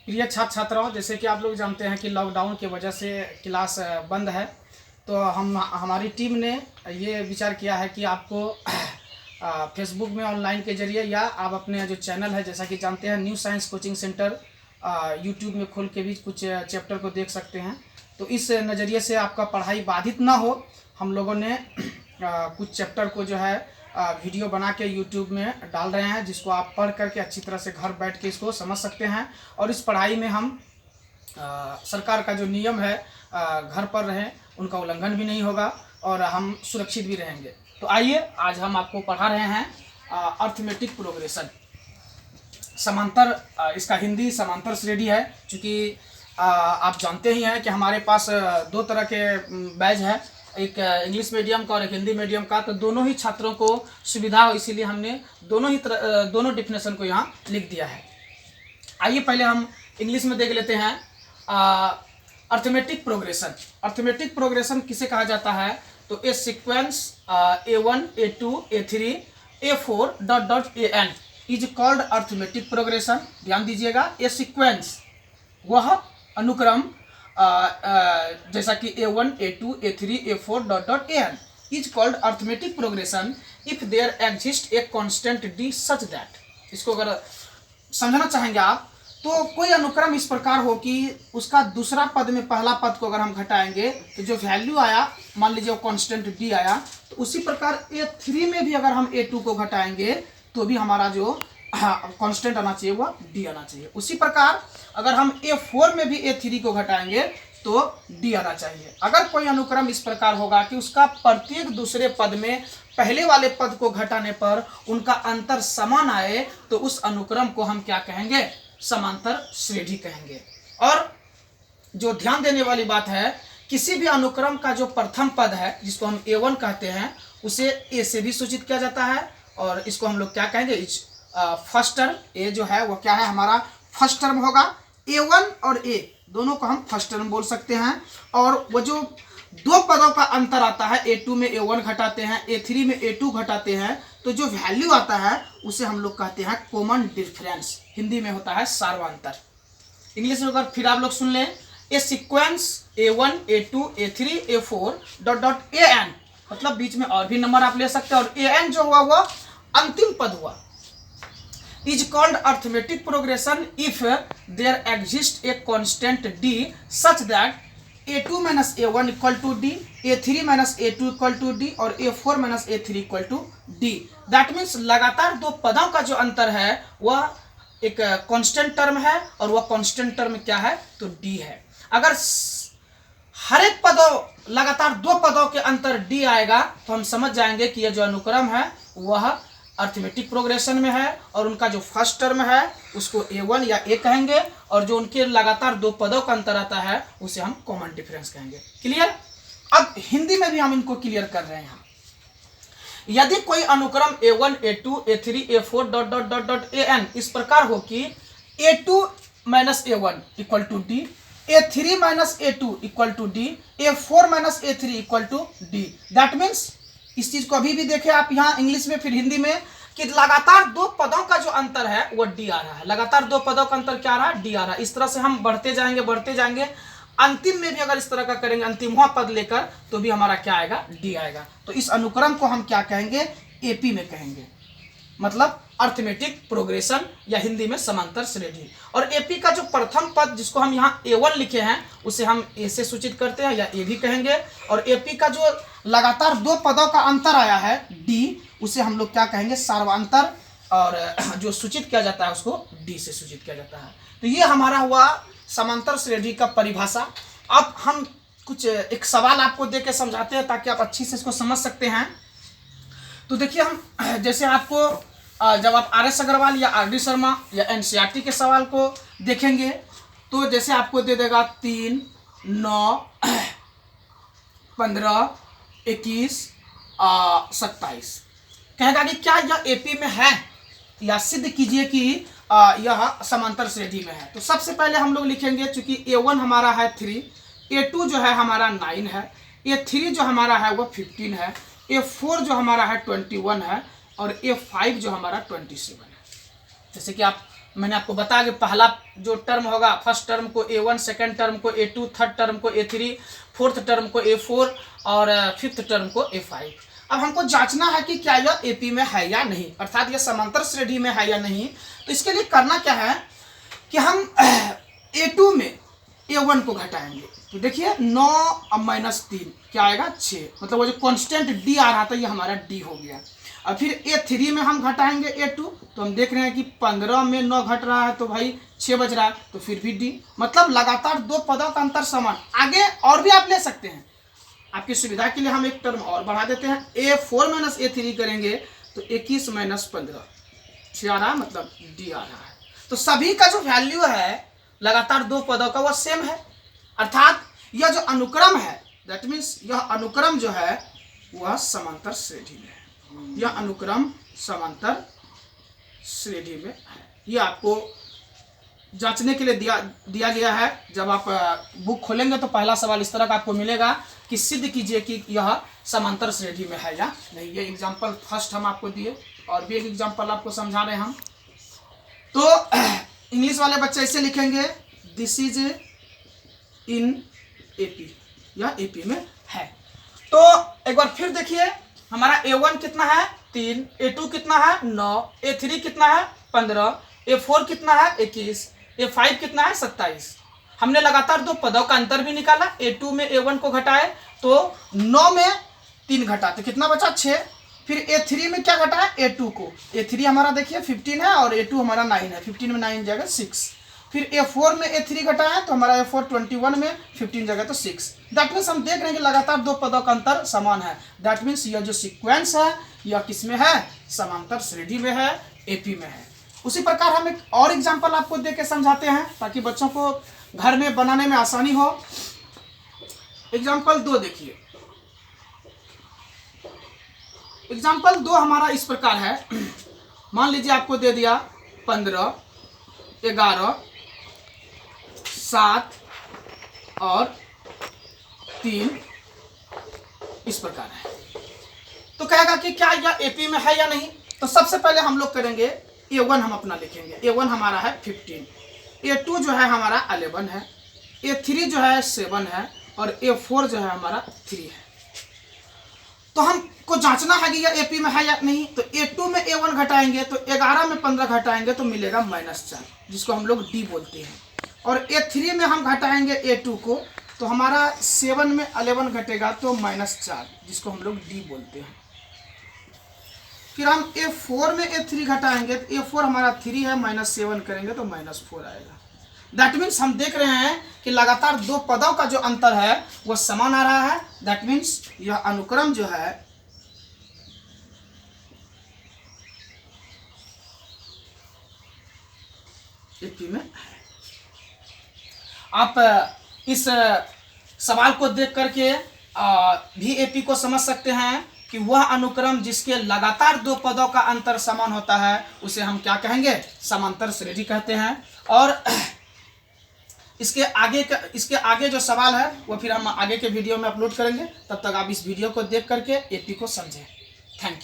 प्रिय छात्र छात्राओं, जैसे कि आप लोग जानते हैं कि लॉकडाउन की वजह से क्लास बंद है। तो हमारी टीम ने ये विचार किया है कि आपको फेसबुक में ऑनलाइन के जरिए या आप अपने जो चैनल है, जैसा कि जानते हैं new science coaching centre, YouTube में खोल के भी कुछ चैप्टर को देख सकते हैं। तो इस नज़रिए से आपका पढ़ाई बाधित ना हो, हम लोगों ने कुछ चैप्टर को जो है वीडियो बना के यूट्यूब में डाल रहे हैं, जिसको आप पढ़ करके अच्छी तरह से घर बैठ के इसको समझ सकते हैं। और इस पढ़ाई में हम सरकार का जो नियम है घर पर रहें, उनका उल्लंघन भी नहीं होगा और हम सुरक्षित भी रहेंगे। तो आइए, आज हम आपको पढ़ा रहे हैं अर्थमेटिक प्रोग्रेशन। समांतर, इसका हिंदी समांतर श्रेणी है। चूँकि आप जानते ही हैं कि हमारे पास दो तरह के बैच है, एक इंग्लिश मीडियम का और एक हिंदी मीडियम का। तो दोनों ही छात्रों को सुविधा हो, इसीलिए हमने दोनों डिफिनेशन को यहाँ लिख दिया है। आइए पहले हम इंग्लिश में देख लेते हैं। Arithmetic progression. अर्थमेटिक प्रोग्रेशन किसे कहा जाता है? तो a sequence A1 A2 A3 A4 ... AN is called arithmetic progression. ध्यान दीजिएगा, ए सीक्वेंस वह अनुक्रम जैसा कि A1 A2 A3 A4 ... AN is called arithmetic progression if there exist a constant D such that. इसको अगर समझना चाहेंगे आप, तो कोई अनुक्रम इस प्रकार हो कि उसका दूसरा पद में पहला पद को अगर हम घटाएंगे तो जो वैल्यू आया, मान लीजिए वो कांस्टेंट D आया, तो उसी प्रकार A3 में भी अगर हम A2 को घटाएंगे तो भी हमारा जो कांस्टेंट आना चाहिए वह D आना चाहिए। उसी प्रकार अगर हम A4 में भी A3 को घटाएंगे तो D आना चाहिए। अगर कोई अनुक्रम इस प्रकार होगा कि उसका प्रत्येक दूसरे पद में पहले वाले पद को घटाने पर उनका अंतर समान आए, तो उस अनुक्रम को हम क्या कहेंगे? समांतर श्रेणी कहेंगे। और जो ध्यान देने वाली बात है, किसी भी अनुक्रम का जो प्रथम पद है, जिसको हम A1 कहते हैं, उसे A से भी सूचित किया जाता है। और इसको हम लोग क्या कहेंगे? फर्स्ट टर्म A जो है वो क्या है? हमारा फर्स्ट टर्म होगा। A1 और A दोनों को हम फर्स्ट टर्म बोल सकते हैं। और वो जो दो पदों का अंतर आता है, A2 में A1 घटाते हैं, A3 में A2 घटाते हैं, तो जो वैल्यू आता है उसे हम लोग कहते हैं कॉमन डिफरेंस। हिंदी में होता है सार्वंतर। इंग्लिश में अगर फिर आप लोग सुन लें, ए sequence A1 A2 A3 A4 ... AN, मतलब बीच में और भी नंबर आप ले सकते हैं। और AN जो हुआ वो अंतिम पद हुआ। Is called arithmetic progression if there exist a constant D such that A2 - A1 = D, A3 - A2 = D और A4 - A3 = D। That means लगातार दो पदों का जो अंतर है वह एक कांस्टेंट टर्म है, और वह कांस्टेंट टर्म क्या है? तो D है। अगर हर एक पदों लगातार दो पदों के अंतर D आएगा तो हम समझ जाएंगे कि यह जो अनुक्रम है वह अर्थमेटिक प्रोग्रेशन में है, और उनका जो फर्स्ट टर्म है उसको A1 या A कहेंगे, और जो उनके लगातार दो पदों का अंतर आता है उसे हम कॉमन डिफरेंस कहेंगे। क्लियर? अब हिंदी में भी हम इनको क्लियर कर रहे हैं। यदि कोई अनुक्रम A1 A2 A3 A4 ... AN इस प्रकार हो कि A2 - A1 = D, A3 - A2 = D, A4 - A3 = D। That means इस चीज को अभी भी देखें आप यहाँ इंग्लिश में फिर हिंदी में, कि लगातार दो पदों का जो अंतर है वो D आ रहा है। लगातार दो पदों का अंतर क्या आ रहा है? D आ रहा है। इस तरह से हम बढ़ते जाएंगे। अंतिम में भी अगर इस तरह का करेंगे, अंतिमवा पद लेकर, तो भी हमारा क्या आएगा? D आएगा। तो इस अनुक्रम को हम क्या कहेंगे? AP में कहेंगे, मतलब अर्थमेटिक प्रोग्रेशन, या हिंदी में समांतर श्रेणी। और AP का जो प्रथम पद जिसको हम यहाँ A1 लिखे हैं उसे हम A से सूचित करते हैं या A भी कहेंगे। और AP का जो लगातार दो पदों का अंतर आया है D, उसे हम लोग क्या कहेंगे? सार्वंतर। और जो सूचित किया जाता है उसको D से सूचित किया जाता है। तो ये हमारा हुआ समांतर श्रेणी का परिभाषा। अब हम कुछ एक सवाल आपको दे के समझाते हैं ताकि आप अच्छी से इसको समझ सकते हैं। तो देखिए, हम जैसे आपको जब आप RS अग्रवाल या RD शर्मा या NCERT के सवाल को देखेंगे, तो जैसे आपको दे देगा 3, 9, 15, 21, 27, कहेगा कि क्या यह AP में है, या सिद्ध कीजिए कि यह समांतर श्रेणी में है। तो सबसे पहले हम लोग लिखेंगे, चूंकि A1 हमारा है 3, A2 जो है हमारा 9 है, A3 जो हमारा है वो 15 है, A4 जो हमारा है 21 है, और A5 जो हमारा 27 है। जैसे कि आप मैंने आपको बताया कि पहला जो टर्म होगा, फर्स्ट टर्म को A1, सेकंड टर्म को A2, थर्ड टर्म को A3, फोर्थ टर्म को A4 और फिफ्थ टर्म को A5। अब हमको जांचना है कि क्या यह AP में है या नहीं, अर्थात यह समांतर श्रेणी में है या नहीं। तो इसके लिए करना क्या है कि हम A2 में A1 को घटाएंगे। तो देखिए 9 अब -3 क्या आएगा 6, मतलब वो जो कांस्टेंट D आ रहा था ये हमारा D हो गया। और फिर A3 में हम घटाएंगे A2, तो हम देख रहे हैं कि 15 में 9 घट रहा है तो भाई 6 बच रहा है, तो फिर भी D, मतलब लगातार दो पदों का अंतर समान। आगे और भी आप ले सकते हैं, आपकी सुविधा के लिए हम एक टर्म और बढ़ा देते हैं। A4 - A3 करेंगे तो 21 - 15 6 आ रहा है, मतलब D आ रहा है। तो सभी का जो वैल्यू है लगातार दो पदों का वह सेम है, अर्थात यह जो अनुक्रम है, दैट मीन्स यह अनुक्रम जो है वह समांतर श्रेणी में है। यह अनुक्रम समांतर श्रेणी में है। यह आपको जांचने के लिए दिया गया है। जब आप बुक खोलेंगे तो पहला सवाल इस तरह का आपको मिलेगा कि सिद्ध कीजिए कि यह समांतर श्रेणी में है या नहीं। ये एग्जाम्पल फर्स्ट हम आपको दिए, और भी एक एग्जाम्पल आपको समझा रहे हैं हम। तो इंग्लिश वाले बच्चे ऐसे लिखेंगे, दिस इज इन AP, यह AP में है। तो एक बार फिर देखिए, हमारा A1 कितना है 3, A2 कितना है 9, A3 कितना है 15, A4 कितना है 21, A5 कितना है 27। हमने लगातार दो पदों का अंतर भी निकाला। A2 में A1 को घटाए तो 9 में 3 घटा तो कितना बचा 6। फिर A3 में क्या घटा है A2 को, A3 हमारा देखिए 15 है और A2 हमारा 9 है, 15 में 9 जगह 6। फिर A4 में A3 घटाया तो हमारा A4 21 में 15 जगह तो 6। दैट मीन्स हम देख रहे हैं कि लगातार दो पदों का अंतर समान है। दैट मीन्स यह जो सीक्वेंस है यह किस में है, समांतर श्रेणी में है, AP में है। उसी प्रकार हम एक और एग्जाम्पल आपको दे के समझाते हैं ताकि बच्चों को घर में बनाने में आसानी हो। एग्जाम्पल 2 देखिए, एग्जाम्पल 2 हमारा इस प्रकार है। मान लीजिए आपको दे दिया 15, 11, 7 और 3 इस प्रकार है। तो कहेगा कि क्या यह AP में है या नहीं। तो सबसे पहले हम लोग करेंगे A1 हम अपना लिखेंगे। A1 हमारा है 15, A2 जो है हमारा 11 है, A3 जो है 7 है और A4 जो है हमारा 3 है। तो हमको जांचना है कि यह AP में है या नहीं। तो A2 में A1 घटाएंगे तो 11 में 15 घटाएंगे तो मिलेगा -4, जिसको हम लोग D बोलते हैं। और A3 में हम घटाएंगे A2 को तो हमारा 7 में 11 घटेगा तो -4, जिसको हम लोग D बोलते हैं। फिर हम A4 में A3 घटाएंगे तो A4 हमारा 3 है, -7 करेंगे तो -4 आएगा। दैट मीन्स हम देख रहे हैं कि लगातार दो पदों का जो अंतर है वह समान आ रहा है। दैट मीन्स यह अनुक्रम जो है AP में है। आप इस सवाल को देख करके भी AP को समझ सकते हैं कि वह अनुक्रम जिसके लगातार दो पदों का अंतर समान होता है उसे हम क्या कहेंगे, समांतर श्रेणी कहते हैं। और इसके आगे जो सवाल है वो फिर हम आगे के वीडियो में अपलोड करेंगे। तब तक आप इस वीडियो को देख करके AP को समझें। Thank you.